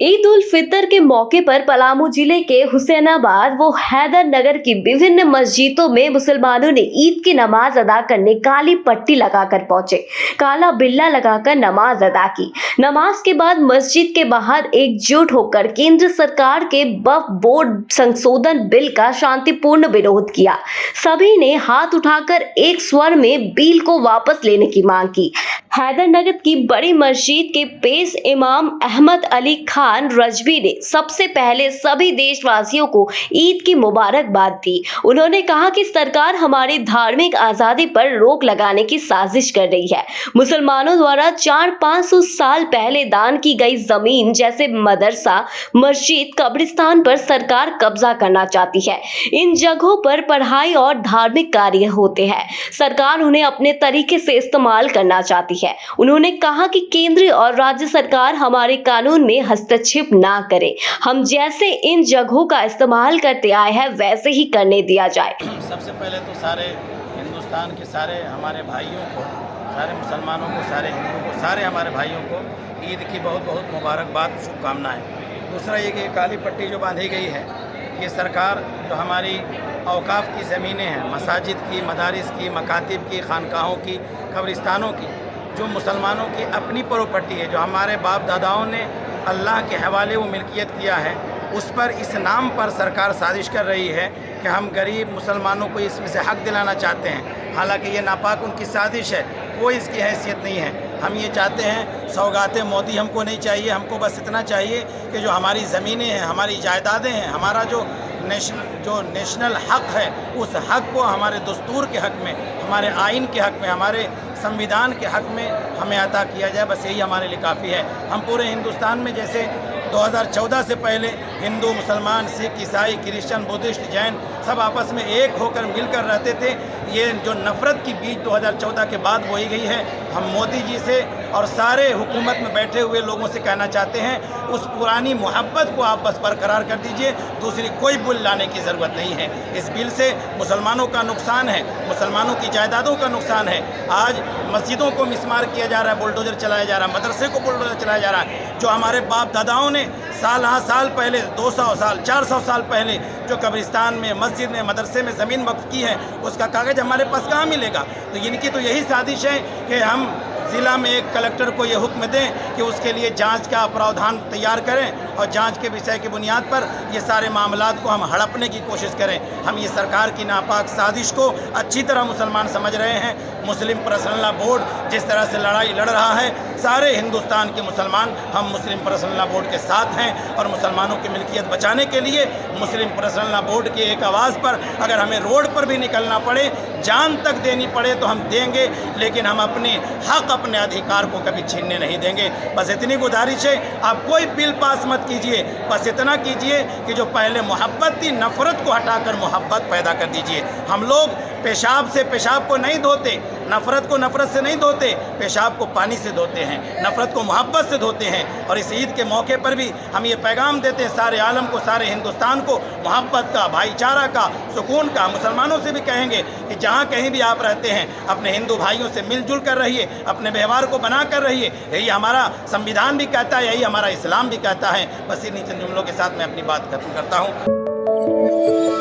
ईद उल फितर के मौके पर पलामू जिले के हुसैनाबाद व हैदर नगर की विभिन्न मस्जिदों में मुसलमानों ने ईद की नमाज अदा करने काली पट्टी लगाकर पहुंचे, काला बिल्ला लगाकर नमाज अदा की। नमाज के बाद मस्जिद के बाहर एकजुट होकर केंद्र सरकार के वक्फ बोर्ड संशोधन बिल का शांतिपूर्ण विरोध किया। सभी ने हाथ उठाकर एक स्वर में बिल को वापस लेने की मांग की। हैदर नगर की बड़ी मस्जिद के पेश इमाम अहमद अली खान रजवी ने सबसे पहले सभी देशवासियों को ईद की मुबारकबाद दी। उन्होंने कहा कि सरकार हमारी धार्मिक आजादी पर रोक लगाने की साजिश कर रही है। मुसलमानों द्वारा 400-500 साल पहले दान की गई जमीन जैसे मदरसा, मस्जिद, कब्रिस्तान पर सरकार कब्जा करना चाहती है। इन जगहों पर पढ़ाई और धार्मिक कार्य होते हैं। सरकार उन्हें अपने तरीके से इस्तेमाल करना चाहती है। उन्होंने कहा कि केंद्र और राज्य सरकार हमारे कानून में हस्तक्षेप ना करे। हम जैसे इन जगहों का इस्तेमाल करते आए हैं वैसे ही करने दिया जाए। सबसे पहले तो सारे हिंदुस्तान के सारे हमारे भाइयों को, सारे मुसलमानों को, सारे हिंदुओं को, सारे हमारे भाइयों को ईद की बहुत बहुत मुबारकबाद, शुभकामनाएं। दूसरा ये कि काली पट्टी जो बांधी गई है, ये सरकार जो हमारी औकाफ की ज़मीनें हैं, मसाजिद की, मदारिस की, मकातिब की, खानकाहों की, कब्रिस्तानों की, जो मुसलमानों की अपनी प्रॉपर्टी है, जो हमारे बाप दादाओं ने अल्लाह के हवाले वो मिल्कियत किया है, उस पर इस नाम पर सरकार साजिश कर रही है कि हम गरीब मुसलमानों को इसमें से हक़ दिलाना चाहते हैं। हालांकि ये नापाक उनकी साजिश है, कोई इसकी हैसियत नहीं है। हम ये चाहते हैं, सौगातें मोदी हमको नहीं चाहिए, हमको बस इतना चाहिए कि जो हमारी ज़मीनें हैं, हमारी जायदादें हैं, हमारा जो नेशनल हक़ है, उस हक़ को हमारे दस्तूर के हक़ में, हमारे आइन के हक़ में, हमारे संविधान के हक़ में हमें अता किया जाए। बस यही हमारे लिए काफ़ी है। हम पूरे हिंदुस्तान में जैसे 2014 से पहले हिंदू, मुसलमान, सिख, ईसाई, क्रिश्चियन, बुद्धिस्ट, जैन सब आपस में एक होकर मिलकर रहते थे। ये जो नफ़रत की बीज 2014 के बाद बोई गई है, हम मोदी जी से और सारे हुकूमत में बैठे हुए लोगों से कहना चाहते हैं, उस पुरानी मोहब्बत को आप बस बरकरार कर दीजिए। दूसरी कोई बिल लाने की ज़रूरत नहीं है। इस बिल से मुसलमानों का नुकसान है, मुसलमानों की जायदादों का नुकसान है। आज मस्जिदों को मिसमार किया जा रहा है, बुलडोज़र चलाया जा रहा है, मदरसे को बुलडोज़र चलाया जा रहा है। जो हमारे बाप दादाओं ने साल पहले, 200 साल, 400 साल पहले जो कब्रिस्तान में, मस्जिद में, मदरसे में ज़मीन वक्फ की है, उसका कागज़ हमारे पास कहाँ मिलेगा? तो इनकी तो यही साजिश है कि हम ज़िला में एक कलेक्टर को ये हुक्म दें कि उसके लिए जांच का प्रावधान तैयार करें और जांच के विषय की बुनियाद पर ये सारे मामलात को हम हड़पने की कोशिश करें। हम ये सरकार की नापाक साजिश को अच्छी तरह मुसलमान समझ रहे हैं। मुस्लिम पर्सनल लॉ बोर्ड जिस तरह से लड़ाई लड़ रहा है, सारे हिंदुस्तान के मुसलमान हम मुस्लिम पर्सनल लॉ बोर्ड के साथ हैं और मुसलमानों की मिल्कियत बचाने के लिए मुस्लिम पर्सनल लॉ बोर्ड की एक आवाज़ पर अगर हमें रोड पर भी निकलना पड़े, जान तक देनी पड़े तो हम देंगे, लेकिन हम अपने हक़, अपने अधिकार को कभी छीनने नहीं देंगे। बस इतनी गुजारिश है, आप कोई बिल पास मत कीजिए, बस इतना कीजिए कि जो पहले मोहब्बत थी, नफ़रत को हटाकर मोहब्बत पैदा कर दीजिए। हम लोग पेशाब से पेशाब को नहीं धोते, नफ़रत को नफ़रत से नहीं धोते, पेशाब को पानी से धोते हैं, नफ़रत को मोहब्बत से धोते हैं। और इस ईद के मौके पर भी हम ये पैगाम देते हैं सारे आलम को, सारे हिंदुस्तान को, मोहब्बत का, भाईचारा का, सुकून का। मुसलमानों से भी कहेंगे कि जहाँ कहीं भी आप रहते हैं, अपने हिंदू भाइयों से मिलजुल कर रहिए, अपने व्यवहार को बना कर रहिए। यही हमारा संविधान भी कहता है, यही हमारा इस्लाम भी कहता है। बस इन्हीं चंद जुमलों के साथ मैं अपनी बात खत्म करता हूँ।